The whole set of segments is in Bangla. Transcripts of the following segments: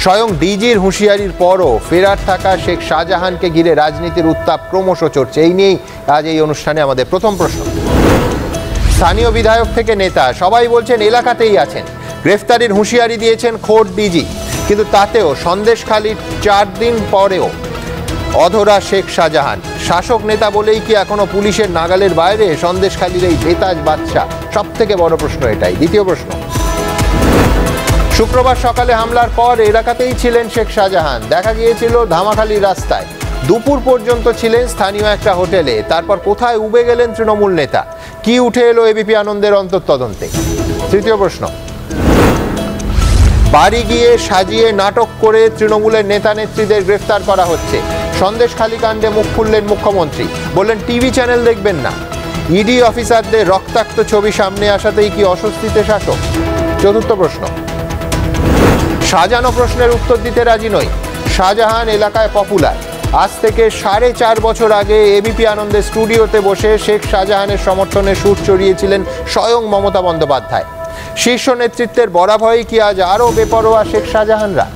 স্বয়ং ডিজির হুঁশিয়ারির পরও ফেরার থাকা শেখ শাহজাহানকে ঘিরে রাজনীতির উত্তাপ ক্রমশ চড়ছে। এই নিয়েই আজ এই অনুষ্ঠানে আমাদের প্রথম প্রশ্ন। স্থানীয় বিধায়ক থেকে নেতা সবাই বলছেন এলাকাতেই আছেন। গ্রেফতারির হুঁশিয়ারি দিয়েছেন খোদ ডিজি, কিন্তু তাতেও সন্দেশখালির 4 দিন পরেও অধরা শেখ শাহজাহান। শাসক নেতা বলেই কি এখনো পুলিশের নাগালের বাইরে সন্দেশখালির এই বেতাজ বাদশা? সব থেকে বড় প্রশ্ন এটাই। দ্বিতীয় প্রশ্ন, শুক্রবার সকালে হামলার পর এলাকাতেই ছিলেন শেখ শাহজাহান। দেখা গিয়েছিল ধামাখালির রাস্তায়, দুপুর পর্যন্ত ছিলেন স্থানীয় একটা হোটেলে। তারপর কোথায় উবে গেলেন তৃণমূল নেতা? কি উঠে এলো এবিপি আনন্দের অন্তর্তদন্তে? তৃতীয় প্রশ্ন, বাড়ি গিয়ে সাজিয়ে নাটক করে তৃণমূলের নেতা নেত্রীদের গ্রেফতার করা হচ্ছে। সন্দেশখালী কাণ্ডে মুখ খুললেন মুখ্যমন্ত্রী, বললেন টিভি চ্যানেল দেখবেন না। ইডি অফিসারদের রক্তাক্ত ছবি সামনে আসাতেই কি অস্বস্তিতে শাসক? চতুর্থ প্রশ্ন, সাজানো প্রশ্নের উত্তর দিতে রাজি নই। শাহজাহান এলাকায় পপুলার। আজ থেকে 4.5 বছর আগে এবিপি আনন্দের স্টুডিওতে বসে শেখ শাহজাহানের সমর্থনে সুর চড়িয়েছিলেন স্বয়ং মমতা বন্দ্যোপাধ্যায়। শীর্ষ নেতৃত্বের বরাভয়ই কি আজ আরও বেপরোয়া শেখ শাহজাহানরা?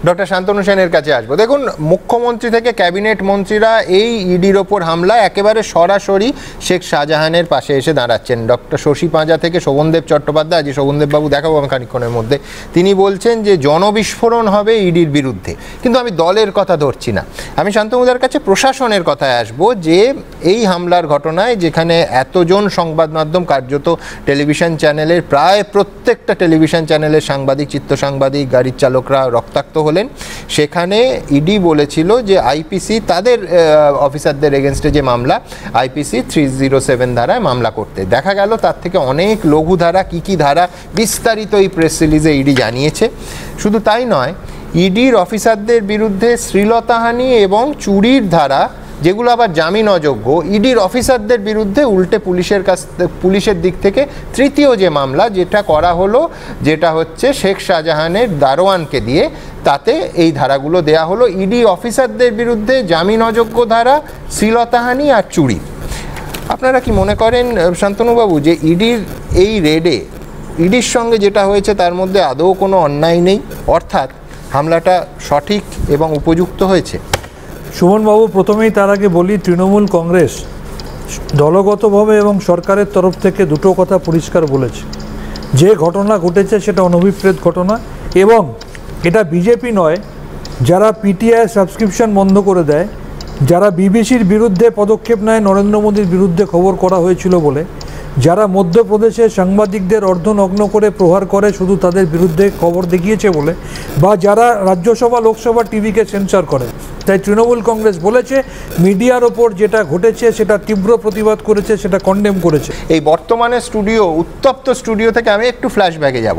ডক্টর শান্তনু সেনের কাছে আসবো। দেখুন, মুখ্যমন্ত্রী থেকে ক্যাবিনেট মন্ত্রীরা এই ইডির ওপর হামলা একেবারে সরাসরি শেখ শাহজাহানের পাশে এসে দাঁড়াচ্ছেন। ডক্টর শশী পাঁজা থেকে শোভনদেব চট্টোপাধ্যায়, আজ শোভনদেববাবু দেখাবো আমি খানিক্ষণের মধ্যে, তিনি বলছেন যে জনবিস্ফোরণ হবে ইডির বিরুদ্ধে। কিন্তু আমি দলের কথা ধরছি না, আমি শান্তনুদার কাছে প্রশাসনের কথায় আসবো। যে এই হামলার ঘটনায় যেখানে এতজন সংবাদ মাধ্যম, কার্যত টেলিভিশন চ্যানেলের প্রায় প্রত্যেকটা টেলিভিশন চ্যানেলের সাংবাদিক, চিত্র সাংবাদিক, গাড়ির চালকরা রক্তাক্ত হলেন, সেখানে ইডি বলেছিল যে আইপিসি তাদের অফিসারদের এগেনস্টে যে মামলা, আইপিসি 307 ধারায় মামলা করতে। দেখা গেল তার থেকে অনেক লঘু ধারা, কি ধারা বিস্তারিত এই প্রেস রিলিজে ইডি জানিয়েছে। শুধু তাই নয়, ইডির অফিসারদের বিরুদ্ধে শ্লীলতাহানি এবং চুরির ধারা, যেগুলো আবার জামিন অযোগ্য, ইডির অফিসারদের বিরুদ্ধে উল্টে পুলিশের দিক থেকে তৃতীয় যে মামলা যেটা করা হলো, যেটা হচ্ছে শেখ শাহজাহানের দারোয়ানকে দিয়ে, তাতে এই ধারাগুলো দেয়া হলো। ইডি অফিসারদের বিরুদ্ধে জামিন অযোগ্য ধারা, শ্লীলতাহানি আর চুরি। আপনারা কি মনে করেন শান্তনুবাবু যে ইডির এই রেডে ইডির সঙ্গে যেটা হয়েছে তার মধ্যে আদৌ কোনো অন্যায় নেই, অর্থাৎ হামলাটা সঠিক এবং উপযুক্ত হয়েছে? সুমনবাবু, প্রথমেই তার আগে বলি, তৃণমূল কংগ্রেস দলগতভাবে এবং সরকারের তরফ থেকে দুটো কথা পরিষ্কার বলেছে। যে ঘটনা ঘটেছে সেটা অনভিপ্রেত ঘটনা, এবং এটা বিজেপি নয় যারা পিটিআই সাবস্ক্রিপশন বন্ধ করে দেয়, যারা বিবিসির বিরুদ্ধে পদক্ষেপ নেয় নরেন্দ্র মোদীর বিরুদ্ধে খবর করা হয়েছিল বলে, যারা মধ্যপ্রদেশে সাংবাদিকদের অর্ধনগ্ন করে প্রহার করে শুধু তাদের বিরুদ্ধে খবর দেখিয়েছে বলে, বা যারা রাজ্যসভা লোকসভা টিভিকে সেন্সর করে। তাই তৃণমূল কংগ্রেস বলেছে মিডিয়ার ওপর যেটা ঘটেছে সেটা তীব্র প্রতিবাদ করেছে, সেটা কন্ডেম করেছে। এই বর্তমানে স্টুডিও, উত্তপ্ত স্টুডিও থেকে আমি একটু ফ্ল্যাশব্যাকে যাব।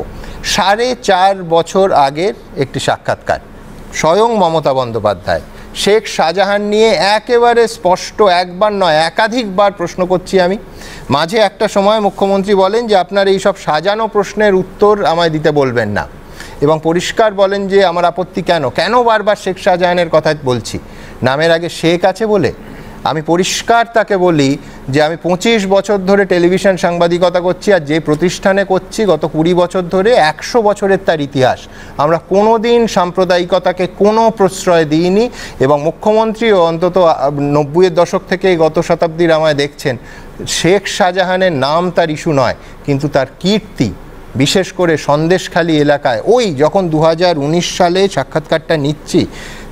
4.5 বছর আগের একটি সাক্ষাৎকার, স্বয়ং মমতা বন্দ্যোপাধ্যায় শেখ শাহজাহান নিয়ে একেবারে স্পষ্ট, একবার নয় একাধিকবার প্রশ্ন করছি আমি। মাঝে একটা সময় মুখ্যমন্ত্রী বলেন যে আপনার এই সব সাজানো প্রশ্নের উত্তর আমায় দিতে বলবেন না, এবং পরিষ্কার বলেন যে আমার আপত্তি কেন বারবার শেখ শাহজাহানের কথা বলছি, নামের আগে শেখ আছে বলে। আমি পরিষ্কার তাকে বলি যে আমি 25 বছর ধরে টেলিভিশন সাংবাদিকতা করছি, আর যে প্রতিষ্ঠানে করছি গত 20 বছর ধরে 100 বছরের তার ইতিহাস। আমরা কোনো দিন সাম্প্রদায়িকতাকে কোনো প্রশ্রয় দিইনি, এবং মুখ্যমন্ত্রীও অন্তত 90-এর দশক থেকে গত শতাব্দীর আমায় দেখছেন। শেখ শাহজাহানের নাম তার ইস্যু নয়, কিন্তু তার কীর্তি, বিশেষ করে সন্দেশখালী এলাকায়। ওই যখন 2019 সালে সাক্ষাৎকারটা নিচ্ছি,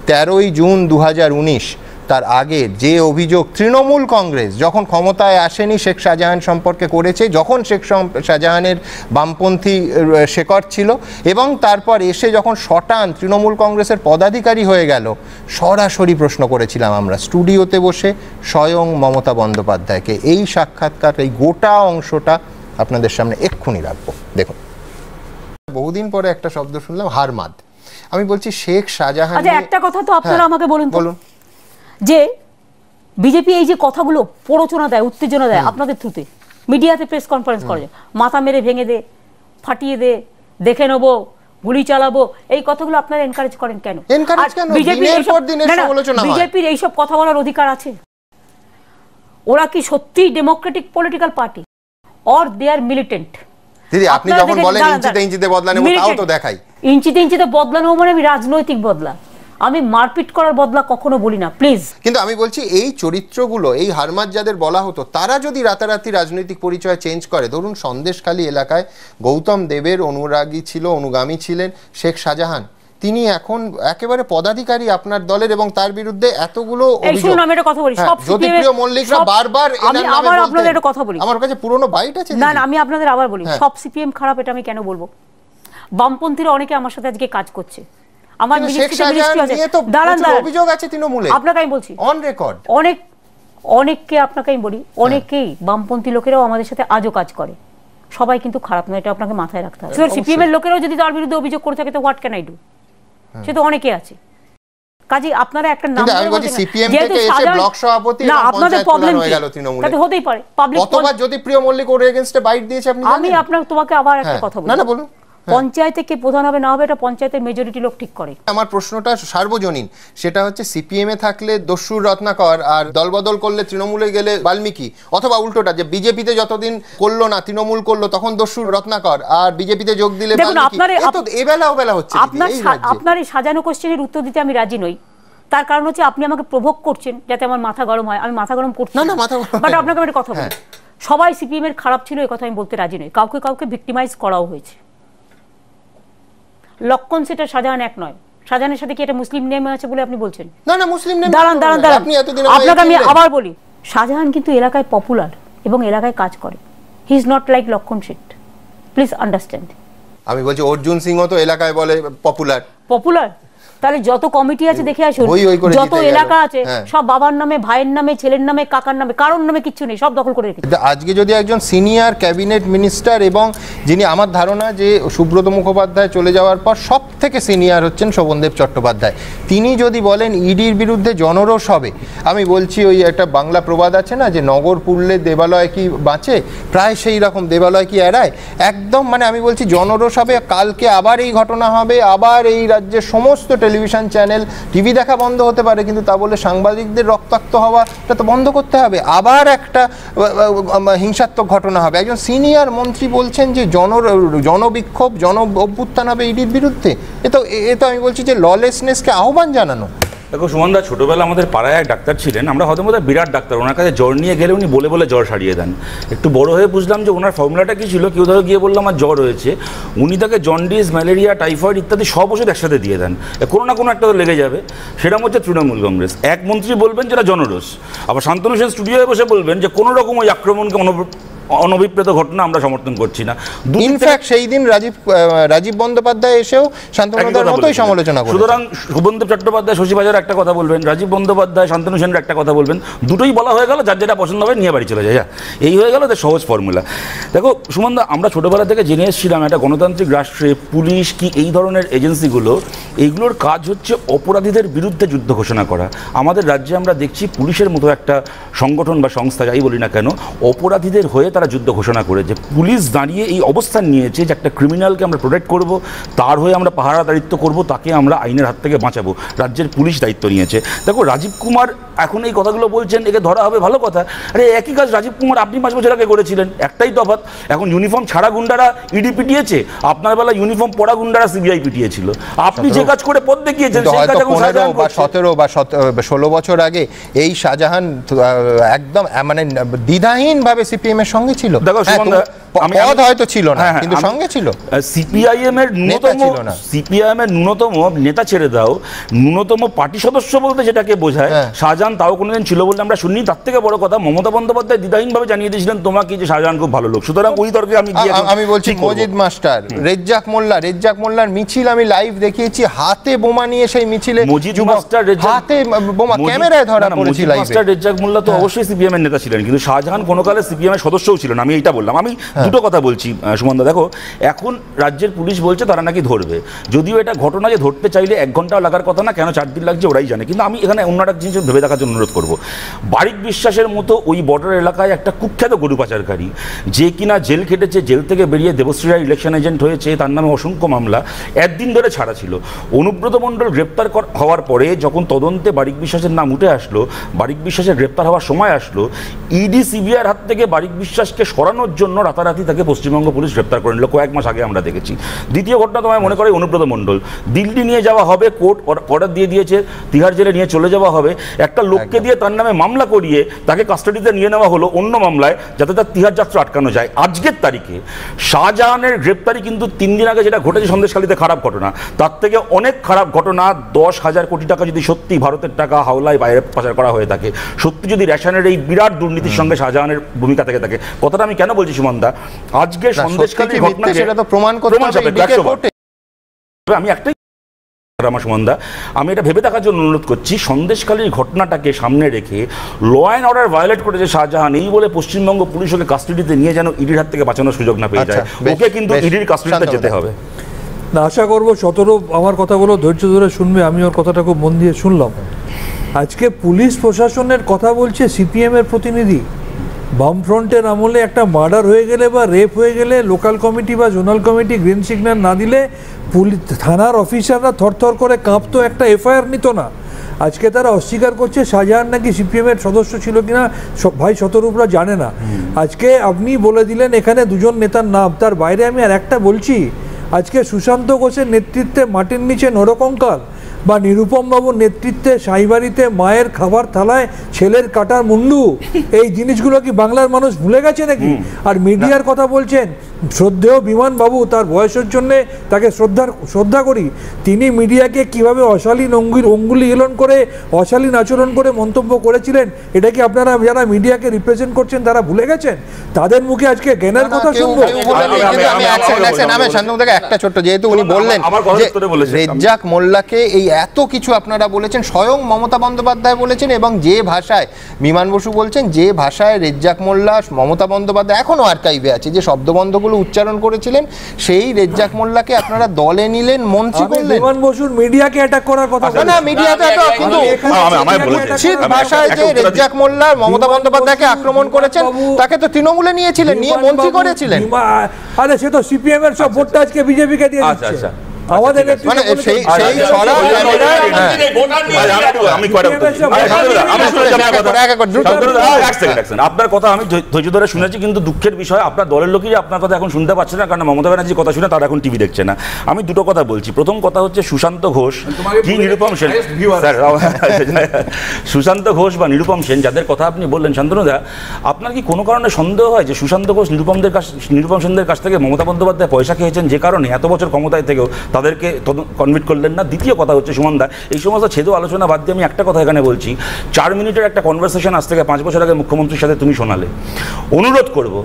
13ই জুন 2019, তার আগে যে অভিযোগ তৃণমূল কংগ্রেস যখন ক্ষমতায় আসেনি শেখ শাহজাহান সম্পর্কে করেছে, যখন শেখ শাহজাহানের বামপন্থী শেকড় ছিল, এবং তারপর এসে যখন শটান তৃণমূল কংগ্রেসের পদাধিকারী হয়ে গেল, সরাসরি প্রশ্ন করেছিলাম আমরা স্টুডিওতে বসে স্বয়ং মমতা বন্দ্যোপাধ্যায়কে। এই সাক্ষাৎকার, এই গোটা অংশটা আপনাদের সামনে এক্ষুনি রাখবো, দেখুন। বহুদিন পরে একটা শব্দ শুনলাম, হারমাদ। আমি বলছি শেখ শাহজাহান, একটা কথা তো আপনারা আমাকে বলুন যে বিজেপি এই যে কথাগুলো প্ররোচনা দেয়, উত্তেজনা দেয় আপনাদের থ্রুতে, মিডিয়াতে প্রেস কনফারেন্স করে, মাথা মেরে ভেঙে দে, ফাটিয়ে দে, দেখে নেবো, গুলি চালাবো, এই কথাগুলো আপনারা এনকারেজ করেন কেন? বিজেপির এইসব কথা বলার অধিকার আছে? ওরা কি সত্যি democratic political party, or they are militant? দিদি আপনি যখন বলেন ইঞ্চিতে ইঞ্চিতে বদলা নেব, তাও তো দেখাই। ইঞ্চিতে ইঞ্চিতে বদলা নেব মানে আমি রাজনৈতিক বদলা, আমি মারপিট করার বদলা কখনো বলি না, প্লিজ। কিন্তু আমি বলছি এই চরিত্রগুলো, এই হারমাত যাদের বলা হতো, তারা যদি রাতারাতি রাজনৈতিক পরিচয় চেঞ্জ করে, ধরুন সন্দেশখালী এলাকায় গৌতম দেবের অনুরাগী ছিল, অনুগামী ছিলেন শেখ শাহজাহান, তিনি এখন একেবারে পদাধিকারী আপনার দলের, এবং তার বিরুদ্ধে এতগুলো অভিযোগ। আমি একটা কথা বলি, সব জ্যোতিপ্রিয় মল্লিকরা বারবার আমি আবার আপনাদের একটা কথা বলি, আমার কাছে পুরনো বাইট আছে। না না, আমি আপনাদের আবার বলি, সব সিপিএম খারাপ এটা আমি কেন বলবো? বামপন্থীরা অনেকে আমার সাথে আজকে কাজ করছে, আমার অভিযোগ আছে তৃণমূলে, আপনাকে আমি বলছি অন রেকর্ড, অনেককে আপনাকে আমি বলি, অনেকেই বামপন্থী লোকেরাও আমাদের সাথে আজও কাজ করে, সবাই কিন্তু খারাপ নয়, এটা আপনাকে মাথায় রাখতে হবে। সিপিএম এর লোকেরাও যদি তার বিরুদ্ধে অভিযোগ করে থাকে তো হোয়াট ক্যান আই ডু, সে তো অনেকে আছে। কাজে আপনারা একটা নাম, আমি বলছি সিপিএম থেকে এসে ব্লক সভাপতি এবং পঞ্চায়েত প্রধান হয়ে গেল তৃণমূলে, তাতে হতেই পারে। পাবলিক কতবার জ্যোতিপ্রিয় মল্লিক ওর এগেইনস্টে বাইট দিয়েছে আপনি জানেন? আমি আপনাকে তোমাকে আবার একটা কথা বলি, না না বলুন। পঞ্চায়েতে কে প্রধান হবে না হবে এটা পঞ্চায়েতের মেজরিটি লোক ঠিক করে। আমার প্রশ্নটা সার্বজনীন, সেটা হচ্ছে সিপিএম এ থাকলে দস্যুর রত্নাকর, আর দলবদল করলে তৃণমূলে গেলে বাল্মীকি, অথবা উল্টোটা, যে বিজেপিতে যতদিন করলো না তৃণমূল করলো তখন দস্যুর রত্নাকর, আর বিজেপিতে যোগ দিলে এবেলা ওবেলা হচ্ছে। আপনার এই সাজানো কোশ্চেনের উত্তর দিতে আমি রাজি নই, তার কারণ হচ্ছে আপনি আমাকে প্রভোগ করছেন যাতে আমার মাথা গরম হয়। আমি মাথা গরম করছি না, বাট আপনাকে আমি একটা কথা বলি, সবাই সিপিএম এর খারাপ ছিল এই কথা আমি বলতে রাজি নই, কাউকে কাউকে ভিক্টিমাইজ করাও হয়েছে। লক্ষণ সেটা শাহজাহান এক নয়, শাহজাহানের সাথে কি একটা মুসলিম নেম আছে বলে আপনি বলছেন? না না, মুসলিম নেম দাঁড়ান, আপনাকে আমি আবার বলি, শাহজাহান কিন্তু এলাকায় পপুলার এবং এলাকায় কাজ করে, হি ইজ নট লাইক লক্ষণ শেঠ, প্লিজ আন্ডারস্ট্যান্ড। আমি বলছি অর্জুন সিংও তো এলাকায় বলে পপুলার, তাহলে যত কমিটি আছে দেখে আসুন, যত এলাকা আছে সব বাবার নামে, ভাইয়ের নামে, ছেলের নামে, কাকার নামে, কারোর নামে কিচ্ছু নেই, সব দখল করে রেখেছে। আজকে যদি একজন সিনিয়র ক্যাবিনেট মিনিস্টার, এবং যিনি আমার ধারণা যে সুব্রত মুখোপাধ্যায় চলে যাওয়ার পর সব থেকে সিনিয়র হচ্ছেন শোভনদেব চট্টোপাধ্যায়, তিনি যদি বলেন ইডির বিরুদ্ধে জনরোষ হবে, আমি বলছি ওই একটা বাংলা প্রবাদ আছে না যে নগর পুড়লে দেবালয় কি বাঁচে, প্রায় সেই রকম, দেবালয় কি এড়ায়, একদম মানে আমি বলছি জনরোষ হবে। কালকে আবার এই ঘটনা হবে, আবার এই রাজ্যের সমস্ত টেলিভিশন চ্যানেল, টিভি দেখা বন্ধ হতে পারে, কিন্তু তা বলে সাংবাদিকদের রক্তাক্ত হওয়াটা তো বন্ধ করতে হবে, আবার একটা হিংসাত্মক ঘটনা হবে। একজন সিনিয়র মন্ত্রী বলছেন যে জনবিক্ষোভ, অভ্যুত্থান হবে ইডির বিরুদ্ধে, এ তো আমি বলছি যে ললেসনেসকে আহ্বান জানানো। দেখো সুমনদা, ছোটোবেলা আমাদের পাড়ায় এক ডাক্তার ছিলেন, আমরা হয়তো বোধহয় বিরাট ডাক্তার, ওনার কাছে জ্বর নিয়ে গেলে উনি বলে বলে জ্বর সারিয়ে দেন। একটু বড় হয়ে বুঝলাম যে ওনার ফর্মুলাটা কী ছিল, কেউ ধরো গিয়ে বললো আমার জ্বর হয়েছে, উনি তাকে জন্ডিস, ম্যালেরিয়া, টাইফয়েড ইত্যাদি সব ওষুধ একসাথে দিয়ে দেন, কোনো না কোনো একটা তো লেগে যাবে। সেরকম হচ্ছে তৃণমূল কংগ্রেস। এক মন্ত্রী বলবেন যেটা জনরোষ, আবার শান্তনু সেন স্টুডিওয়ে বসে বলবেন যে কোনো রকম ওই আক্রমণকে অনভিপ্রেত ঘটনা আমরা সমর্থন করছি না। ইনফ্যাক্ট সেই দিন রাজীব বন্দ্যোপাধ্যায় এসেও শান্তনুদার মতোই সমালোচনা করেন। সুতরাং শোভনদেব চট্টোপাধ্যায়, শশী বাজার একটা কথা বলবেন, রাজীব বন্দ্যোপাধ্যায়, শান্তনু সেনের একটা কথা বলবেন, দুটোই বলা হয়ে গেল, যার যেটা পছন্দ হবে নিয়ে বাড়ি চলে যায়, এই হয়ে গেল তার সহজ ফর্মুলা। দেখো সুমনদা, আমরা ছোটোবেলা থেকে জেনে এসেছিলাম একটা গণতান্ত্রিক রাষ্ট্রে পুলিশ কি এই ধরনের এজেন্সিগুলো, এইগুলোর কাজ হচ্ছে অপরাধীদের বিরুদ্ধে যুদ্ধ ঘোষণা করা। আমাদের রাজ্যে আমরা দেখছি পুলিশের মতো একটা সংগঠন বা সংস্থা, যাই বলি না কেন, অপরাধীদের হয়ে তারা যুদ্ধ ঘোষণা করেছে। পুলিশ দাঁড়িয়ে এই অবস্থান নিয়েছে যে একটা ক্রিমিনালকে আমরা প্রোটেক্ট করব, তার হয়ে আমরা পাহারাদারিত্ব করব, তাকে আমরা আইনের হাত থেকে বাঁচাবো, রাজ্যের পুলিশ দায়িত্ব নিয়েছে। দেখো রাজীব কুমার এখন এই কথাগুলো বলছেন, একে ধরা হবে, ভালো কথা, আরে একই কাজ রাজীব কুমার আপনি 5 বছর আগে করেছিলেন, একটাই তফাৎ, এখন ইউনিফর্ম ছাড়া গুন্ডারা ইডি পিটিয়েছে, আপনার বেলা ইউনিফর্ম পরা গুন্ডারা সিবিআই পিটিয়েছিল, আপনি যে কাজ করে পথ দেখিয়েছেন সেই কাজ এখন 15 বা 17 বা 16 বছর আগে এই শাহজাহান একদম মানে দ্বিধাহীনভাবে সিপিএম এর সঙ্গে ছিল। দেখো পদ হয়তো ছিল না, কিন্তু সঙ্গে ছিল। সিপিআইএম এর ন্যূনতম নেতা ছেড়ে দাও, ন্যূনতম পার্টি সদস্য বলতে যেটাকে বোঝায়, শাহজাহান তাও কোনোদিন ছিল বলে আমরা শুনি। তার থেকে বড় কথা, মমতা বন্দ্যোপাধ্যায় দ্বিধাহীনভাবে জানিয়ে দিয়েছিলেন তোমাকে যে শাহজাহান খুব ভালো লোক। সুতরাং ওই তর্কে আমি বলছি মজিদ মাস্টার, রেজ্জাক মোল্লার মিছিল আমি লাইভ দেখিয়েছি, হাতে বোমা নিয়ে সেই মিছিলে মজিদ মাস্টার হাতে বোমা ক্যামেরায় ধরা পড়েছিল। মাস্টার রেজ্জাক মোল্লা তো অবশ্যই সিপিএম এর নেতা ছিলেন, কিন্তু শাহজাহান কোনো কালে সিপিএম এর সদস্যও ছিলেন, আমি এইটা বললাম। আমি দুটো কথা বলছি সুমনদা, দেখো এখন রাজ্যের পুলিশ বলছে তারা নাকি ধরবে, যদিও এটা ঘটনা যে ধরতে চাইলে 1 ঘন্টাও লাগার কথা না, কেন 4 দিন লাগছে ওরাই জানে। কিন্তু আমি এখানে অন্য একটা জিনিস ভেবে দেখার জন্য অনুরোধ করবো, বারিক বিশ্বাসের মতো ওই বর্ডার এলাকায় একটা কুখ্যাত গরু পাচারকারী, যে কিনা জেল খেটেছে, জেল থেকে বেরিয়ে দেবশ্রীরা ইলেকশন এজেন্ট হয়েছে, তার নামে অসংখ্য মামলা, 1 দিন ধরে ছাড়া ছিল। অনুব্রত মণ্ডল গ্রেপ্তার হওয়ার পরে যখন তদন্তে বারিক বিশ্বাসের নাম উঠে আসলো, বারিক বিশ্বাসের গ্রেপ্তার হওয়ার সময় আসলো, ইডি সিবিআইয়ের হাত থেকে বারিক বিশ্বাসকে সরানোর জন্য রাতারাতি তাকে পশ্চিমবঙ্গ পুলিশ গ্রেপ্তার করে নিল, কয়েক মাস আগে আমরা দেখেছি। দ্বিতীয় ঘটনা তোমায় মনে করে অনুব্রত মণ্ডল, দিল্লি নিয়ে যাওয়া হবে, কোর্ট অর্ডার দিয়ে দিয়েছে, তিহার জেলে নিয়ে চলে যাওয়া হবে, একটা লোককে দিয়ে তার নামে মামলা করিয়ে তাকে কাস্টাডিতে নিয়ে নেওয়া হলো অন্য মামলায়, যাতে তার তিহার যাত্রা আটকানো যায়। আজকের তারিখে শাহজাহানের গ্রেপ্তারি কিন্তু 3 দিন আগে যেটা ঘটেছে সন্দেশখালীতে খারাপ ঘটনা, তার থেকে অনেক খারাপ ঘটনা। 10,000 কোটি টাকা যদি সত্যি ভারতের টাকা হাওলায় বাইরে পাচার করা হয়ে থাকে, সত্যি যদি রেশনের এই বিরাট দুর্নীতির সঙ্গে শাহজাহানের ভূমিকা থেকে থাকে, কথাটা আমি কেন বলছি সুমনদা, আজকে সন্দেশখালীর ঘটনা সেটা তো প্রমাণ করতে হবে। আমি একটাই আমার সুমনদা, আমি এটা ভেবে দেখার জন্য অনুরোধ করছি, সন্দেশখালীর ঘটনাটাকে সামনে রেখে ল অ্যান্ড অর্ডার ভায়োলেট করেছে শাহজাহান, এই বলে পশ্চিমবঙ্গ পুলিশ ওকে কাস্টাডিতে নিয়ে যেন ইডির হাত থেকে বাঁচানোর সুযোগ না পেয়ে যায়, ওকে কিন্তু ইডির কাস্টাডিতে যেতে হবে। না, আশা করবো 17 আমার কথাগুলো ধৈর্য ধরে শুনবে, আমি ওর কথাটা খুব মন দিয়ে শুনলাম। আজকে পুলিশ প্রশাসনের কথা বলছে সিপিএম এর প্রতিনিধি। বামফ্রন্টের আমলে একটা মার্ডার হয়ে গেলে বা রেপ হয়ে গেলে লোকাল কমিটি বা জোনাল কমিটি গ্রিন সিগন্যাল না দিলে পুলিশ থানার অফিসাররা থরথর করে কাঁপতো, একটা এফআইআর নিত না। আজকে তারা অস্বীকার করছে শাহজাহান নাকি সিপিএমের সদস্য ছিল কিনা ভাই শতরূপরা জানে না। আজকে আপনি বলে দিলেন এখানে 2জন নেতার নাম, তার বাইরে আমি আর একটা বলছি, আজকে সুশান্ত ঘোষের নেতৃত্বে মাটির নিচে নরকঙ্কাল বা নিরুপম বাবুর নেতৃত্বে সাইবাড়িতে মায়ের খাবার থালায় ছেলের কাটার মুন্ডু, এই জিনিসগুলো কি বাংলার মানুষ ভুলে গেছে নাকি? আর মিডিয়ার কথা বলছেন, শ্রদ্ধেয় বিমান বাবু, তার বয়সের জন্য তাকে শ্রদ্ধা করি, তিনি মিডিয়াকে কিভাবে অশালীন অঙ্গুলি হিলন করে অশালীন আচরণ করে মন্তব্য করেছিলেন, এটা কি আপনারা যারা মিডিয়াকে রিপ্রেজেন্ট করছেন তারা ভুলে গেছেন? তাদের মুখে আজকে জ্ঞানের কথা শুনবো। একটা ছোট্ট, যেহেতু উনি বললেন রেজ্জাক মোল্লাকে এই এত কিছু আপনারা বলেছেন, স্বয়ং মমতা বন্দ্যোপাধ্যায় বলেছেন, এবং যে ভাষায় বিমান বসু বলছেন, যে ভাষায় রেজ্জাক মোল্লা মমতা বন্দ্যোপাধ্যায় এখনো আর্কাইভে আছে যে শব্দবন্ধগুলো উচ্চারণ করেছিলেন, সেই রেজ্জাক মোল্লাকে আপনারা দলে নিলেন, মন্ত্রী করলেন। বিমান বসুর মিডিয়াকে অ্যাটাক করার কথা না, মিডিয়াতে তো কিন্তু ঠিক ভাষায় যে রেজ্জাক মোল্লা মমতা বন্দ্যোপাধ্যায়কে আক্রমণ করেছেন, তাকে তো তৃণমূলে নিয়েছিলেন, নিয়ে মন্ত্রী করেছিলেন। আরে সে তো সিপিএম এর সব ভোটটা আজকে বিজেপিকে দিয়ে দিচ্ছে। আমাদের আপনার কথা আমি ধৈর্য ধরে শুনেছি, কিন্তু দুঃখের বিষয় আপনার দলের লোকই আপনার কথা এখন শুনতে পাচ্ছে না, কারণ মমতা ব্যানার্জির কথা শুনে তারা এখন টিভি দেখছে না। আমি দুটো কথা বলছি। প্রথম কথা হচ্ছে সুশান্ত ঘোষ কি নিরুপম সেন, সুশান্ত ঘোষ বা নিরুপম সেন যাদের কথা আপনি বললেন, শান্তনুদা, আপনার কি কোনো কারণে সন্দেহ হয় যে সুশান্ত ঘোষ নিরুপম সেনদের কাছ থেকে মমতা বন্দ্যোপাধ্যায় পয়সা খেয়েছেন, যে কারণে এত বছর ক্ষমতায় থেকেও তাদেরকে কনভিট করলেন না? দ্বিতীয় কথা হচ্ছে সুমনদা, এই সমস্ত ছেদো আলোচনা বাদ দিয়ে আমি একটা কথা এখানে বলছি, 4 মিনিটের একটা কনভারসেশন আজ থেকে 5 বছর আগে মুখ্যমন্ত্রীর সাথে তুমি শোনালে। অনুরোধ করব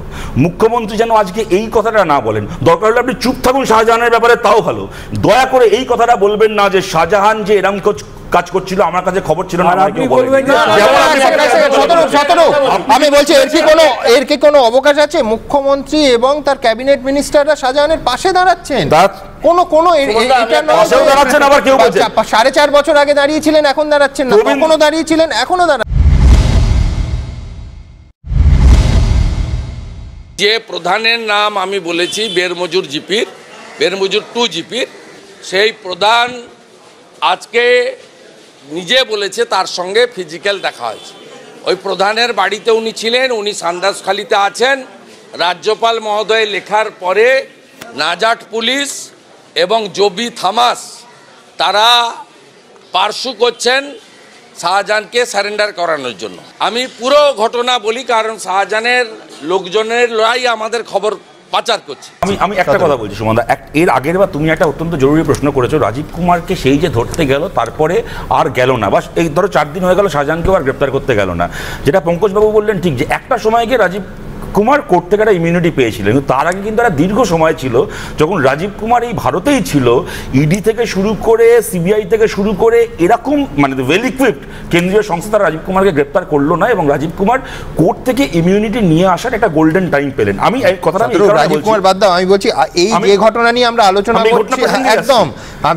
মুখ্যমন্ত্রী যেন আজকে এই কথাটা না বলেন, দরকার হলে আপনি চুপ থাকুন শাহজাহানের ব্যাপারে, তাও ভালো। দয়া করে এই কথাটা বলবেন না যে শাহজাহান যে এরম কাজ করছিল, আমার কাছে খবর ছিল না। আমি বলছি এর কি কোনো অবকাশ আছে? মুখ্যমন্ত্রী এবং তার ক্যাবিনেট মিনিস্টাররা শাহজাহানের পাশে দাঁড়াচ্ছেন, কোনো 4.5 বছর আগে দাঁড়িয়েছিলেন, এখন দাঁড়াচ্ছেন না, কখনো দাঁড়িয়েছিলেন, এখনো দাঁড়াচ্ছেন। যে প্রধানের নাম আমি বলেছি বেরমজুর জিপির, বেরমজুর 2 জিপির, সেই প্রধান আজকে নিজে বলেছে তার সঙ্গে ফিজিক্যাল দেখা হয়েছে। ওই প্রধানের বাড়িতে উনি ছিলেন, উনি সন্দেশখালীতে আছেন। রাজ্যপাল মহোদয় লেখার পরে নাজাট পুলিশ এবং জবি থামাস তারা পার্সু করছেন শাহজাহানকে সারেন্ডার করানোর জন্য। আমি পুরো ঘটনা বলি, কারণ শাহজাহানের লোকজনের লড়াই আমাদের খবর পাচার করছে। আমি একটা কথা বলছি সুমনদা, এর আগের বার তুমি একটা অত্যন্ত জরুরি প্রশ্ন করেছো, রাজীব কুমারকে সেই যে ধরতে গেল তারপরে আর গেল না, বাস এই ধরো 4 দিন হয়ে গেল, শাহজাহানকেও আর গ্রেপ্তার করতে গেল না। যেটা পঙ্কজবাবু বললেন ঠিক, যে একটা সময় গিয়ে রাজীব কুমার কোর্ট থেকে একটা ইমিউনিটি পেয়েছিলেন, কিন্তু তার আগে কিন্তু একটা দীর্ঘ সময় ছিল যখন রাজীব কুমার এই ভারতেই ছিল, ইডি থেকে শুরু করে সিবিআই থেকে শুরু করে এরকম মানে ওয়েল ইকুইপড কেন্দ্রীয় সংস্থা রাজীব কুমারকে গ্রেপ্তার করলো না, এবং রাজীব কুমার কোর্ট থেকে ইমিউনিটি নিয়ে আসার একটা গোল্ডেন টাইম পেলেন। আমি এই কথাটা রাজীব কুমার বাদ দাও, আমি বলছি এই যে ঘটনা নিয়ে আমরা আলোচনা করছি, একদম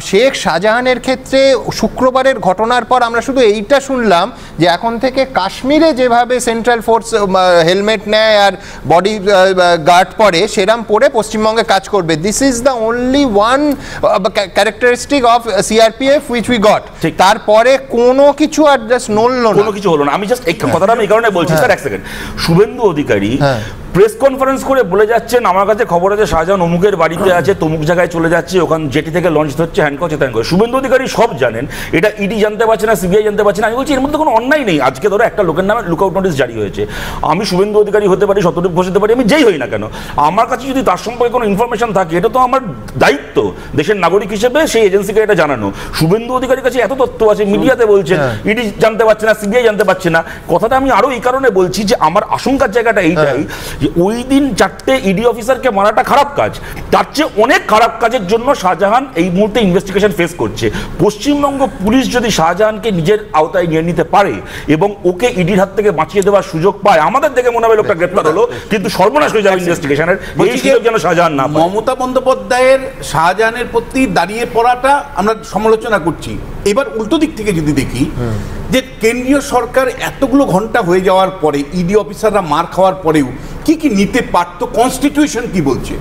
শেখ শাহজাহানের ক্ষেত্রে শুক্রবারের ঘটনার পর আমরা শুধু এইটা শুনলাম যে এখন থেকে কাশ্মীরে যেভাবে সেন্ট্রাল ফোর্স হেলমেট নেয় আর বডি গার্ড পরে সেরাম পরে পশ্চিমবঙ্গে কাজ করবে। This is the only one characteristic of CRPF which we got. তারপরে কোনো কিছু আর জাস্ট নড়লো না, কোনো কিছু হলো না। আমি জাস্ট এই কথাটা আমি এই কারণে বলছি স্যার, এক second. Suvendu Adhikari press conference করে বলে যাচ্ছেন আমার কাছে খবর আছে শাহজাহান অমুকের বাড়িতে আছে, তমুক জায়গায় চলে যাচ্ছে, ওখান জেটি থেকে লঞ্চ হচ্ছে, হ্যান্ড করছে, ত্যান করে। শুভেন্দু অধিকারী সব জানেন, এটা ইডি জানতে পারছে না, সিবিআই জানতে পারছে না। আমি বলছি এর মধ্যে কোনো অন্যায় নেই। আজকে ধরো একটা লোকের নামে লুকআউট নোটিস জারি হয়েছে, আমি শুভেন্দু অধিকারী হতে পারি, শতরূপ ঘোষ হতে পারি, আমি যেই হই না কেন, আমার কাছে যদি তার সম্পর্কে কোনো ইনফরমেশন থাকে এটা তো আমার দায়িত্ব দেশের নাগরিক হিসেবে সেই এজেন্সিকে এটা জানানো। শুভেন্দু অধিকারীর কাছে এত তথ্য আছে, মিডিয়াতে বলছেন ইডি জানতে পারছে না, সিবিআই জানতে পারছে না। কথাটা আমি আরো এই কারণে বলছি যে আমার আশঙ্কার জায়গাটা এইটাই যে ওই দিন 4টে ইডি অফিসারকে মারাটা খারাপ কাজ, তার চেয়ে অনেক খারাপ কাজের জন্য শাহজাহান এই মুহূর্তে ইনভেস্টিগেশন ফেস করছে। পশ্চিমবঙ্গ পুলিশ যদি শাহজাহানকে নিজের আওতায় নিয়ে নিতে পারে এবং ওকে ইডির হাত থেকে বাঁচিয়ে দেওয়ার সুযোগ পায়, আমাদের দেখে মনে হবে লোকটা গ্রেপ্তার হলো, কিন্তু সর্বনাশ হয়ে যাবে ইনভেস্টিগেশনের। এই সুযোগ যেন শাহজাহান না পায়। মমতা বন্দ্যোপাধ্যায়ের শাহজাহানের প্রতি দাঁড়িয়ে পড়াটা আমরা সমালোচনা করছি। এবার উল্টো দিক থেকে যদি দেখি যে কেন্দ্রীয় সরকার এতগুলো ঘন্টা হয়ে যাওয়ার পরে, ইডি অফিসাররা মার খাওয়ার পরেও কি কি নিতে পারতো, কনস্টিটিউশন কি বলছে?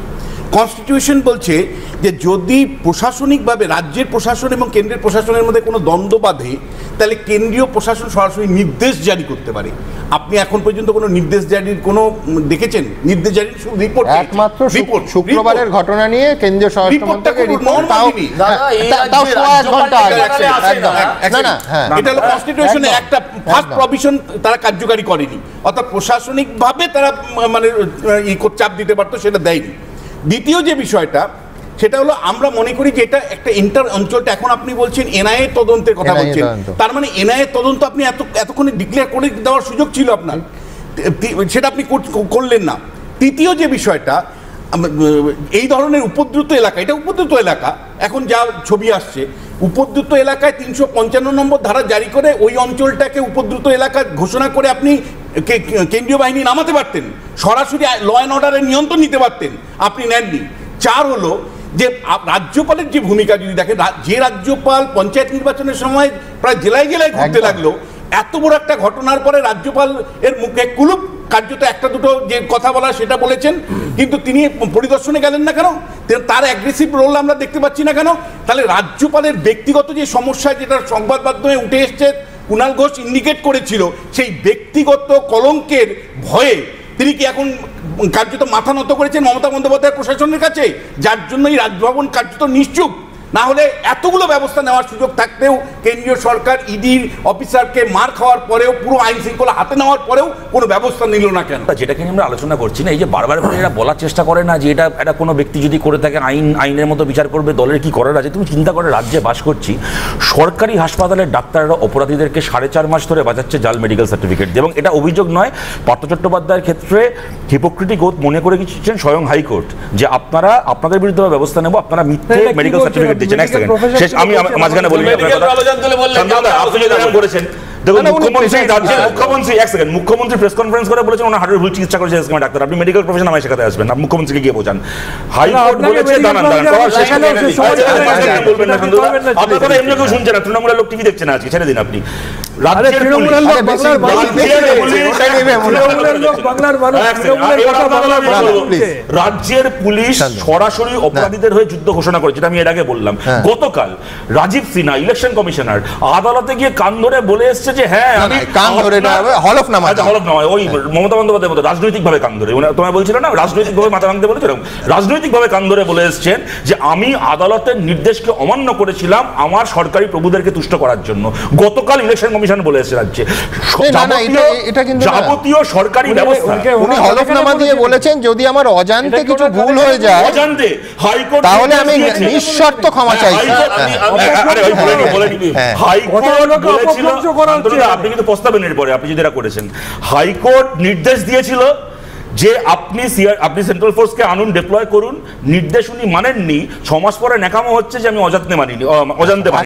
কনস্টিটিউশন বলছে যে যদি প্রশাসনিকভাবে রাজ্যের প্রশাসন এবং কেন্দ্রের প্রশাসনের মধ্যে কোনো দ্বন্দ্ব বাঁধে, তাহলে কেন্দ্রীয় প্রশাসন সরাসরি নির্দেশ জারি করতে পারে। আপনি এখন পর্যন্ত কোনো নির্দেশ জারির কোনো দেখেছেন? নির্দেশ জারির শুধু রিপোর্ট, একমাত্র শুক্রবারের ঘটনা নিয়ে কেন্দ্রীয় স্বরাষ্ট্রমন্ত্রকে রিপোর্ট, তাও 1 ঘন্টা আগে। না না, এটা হলো কনস্টিটিউশনে একটা ফার্স্ট প্রভিশন তারা কার্যকারী করেনি, অর্থাৎ প্রশাসনিকভাবে তারা মানে চাপ দিতে পারতো, সেটা দেয়নি। দ্বিতীয় যে বিষয়টা সেটা হলো আমরা মনে করি যে এটা একটা ইন্টার অঞ্চলটা, এখন আপনি বলছেন এনআইএ তদন্তের কথা বলছেন, তার মানে এনআইএ তদন্ত আপনি এতক্ষণে ডিক্লেয়ার করে দেওয়ার সুযোগ ছিল আপনার, সেটা আপনি করলেন না। তৃতীয় যে বিষয়টা, এই ধরনের উপদ্রুত এলাকা, এটা উপদ্রুত এলাকা, এখন যা ছবি আসছে উপদ্রুত এলাকায় 355 নম্বর ধারা জারি করে ওই অঞ্চলটাকে উপদ্রুত এলাকা ঘোষণা করে আপনি কেন্দ্রীয় বাহিনী নামাতে পারতেন, সরাসরি ল অ্যান্ড অর্ডারের নিয়ন্ত্রণ নিতে পারতেন, আপনি নেননি। 4 হলো যে রাজ্যপালের যে ভূমিকা যদি দেখেন, যে রাজ্যপাল পঞ্চায়েত নির্বাচনের সময় প্রায় জেলায় জেলায় ঘুরতে লাগলো, এত বড় একটা ঘটনার পরে রাজ্যপাল এর মুখে কুলুপ কার্যত একটা দুটো যে কথা বলা সেটা বলেছেন, কিন্তু তিনি পরিদর্শনে গেলেন না কেন? তার অ্যাগ্রেসিভ রোল আমরা দেখতে পাচ্ছি না কেন? তাহলে রাজ্যপালের ব্যক্তিগত যে সমস্যা, যেটা সংবাদ মাধ্যমে উঠে এসছে, কুণাল ঘোষ ইন্ডিকেট করেছিল, সেই ব্যক্তিগত কলঙ্কের ভয়ে তিনি কি এখন কার্যত মাথা নত করেছেন মমতা বন্দ্যোপাধ্যায়ের প্রশাসনের কাছে, যার জন্যই রাজভবন কার্যত নিশ্চুপ। না হলে এতগুলো ব্যবস্থা নেওয়ার সুযোগ থাকতেও কেন্দ্রীয় সরকার ইডির অফিসারকে মার খাওয়ার পরেও, পুরো আইন শৃঙ্খলা হাতে নেওয়ার পরেও কোনো ব্যবস্থা নিল না কেন? যেটাকে আমরা আলোচনা করছি না, এই যে বারবার করে এরা বলার চেষ্টা করে না যে এটা কোনো ব্যক্তি যদি করে থাকে আইনের মতো বিচার করবে, দলের কি করার আছে। তুমি চিন্তা করে, রাজ্যে বাস করছি, সরকারি হাসপাতালের ডাক্তাররা অপরাধীদেরকে 4.5 মাস ধরে বাঁচাচ্ছে জাল মেডিকেল সার্টিফিকেট, এবং এটা অভিযোগ নয়, পার্থ চট্টোপাধ্যায়ের ক্ষেত্রে হিপোক্রেটিক ওথ মনে করে গিয়েছেন স্বয়ং হাইকোর্ট যে আপনাদের বিরুদ্ধে ব্যবস্থা নেব, আপনারা মিথ্যে মেডিকেল সার্টিফিকেট দিচ্ছেন। এক সেকেন্ড, শেষ, আমি মাঝখানে বলি, আপনি যদি এরকম করেছেন, দেখুন মুখ্যমন্ত্রী প্রেস কনফারেন্স করে বলেছেন ওনার হার্টের ভুল চিকিৎসা করেছে ডাক্তার, আপনি মেডিকেল প্রফেশন আমায় শেখাতে আসবেন না, মুখ্যমন্ত্রীকে গিয়ে বোঝান। হাইকোর্ট বলেছে আপনারা এমনি কেউ শুনছেন না, তৃণমূলের লোক টিভি দেখছে না আজকে, ছেড়ে দিন আপনি। রাজ্যের পুলিশ সরাসরি অপরাধীদের হয়ে যুদ্ধ ঘোষণা করেছে, আমি এর আগে বললাম। গতকাল রাজীব সিনহা ইলেকশন কমিশনার আদালতে গিয়ে কান ধরে বলে এসছে যে হ্যাঁ আমি কান ধরে না, হলফনামা, ওই মমতা বন্দ্যোপাধ্যায়ের মতো রাজনৈতিকভাবে কান ধরে, তোমায় বলছিল না রাজনৈতিকভাবে মাথা ভাঙতে বলেছিল, রাজনৈতিকভাবে কান ধরে বলে এসছেন যে আমি আদালতের নির্দেশকে অমান্য করেছিলাম আমার সরকারি প্রভুদেরকে তুষ্ট করার জন্য। গতকাল ইলেকশন কমিশন বলে এসেছে রাজ্যে যাবতীয় সরকারি ব্যবস্থা উনি হলফনামা দিয়ে বলেছেন যদি আমার অজান্তে কিছু ভুল হয়ে যায়, অজান্তে হাইকোর্ট তাহলে আমি নিঃশর্ত ক্ষমা চাইছি। আপনি কিন্তু প্রস্তাবেন এর পরে, আপনি যদি এটা করেছেন, হাইকোর্ট নির্দেশ দিয়েছিল যে আপনি সেন্ট্রাল ফোর্সকে আনুন, ডিপ্লয় করুন, নির্দেশ উনি মানেননি, 6 মাস পরে ন্যাকামো হচ্ছে যে আমি অজান্তে মানিনি।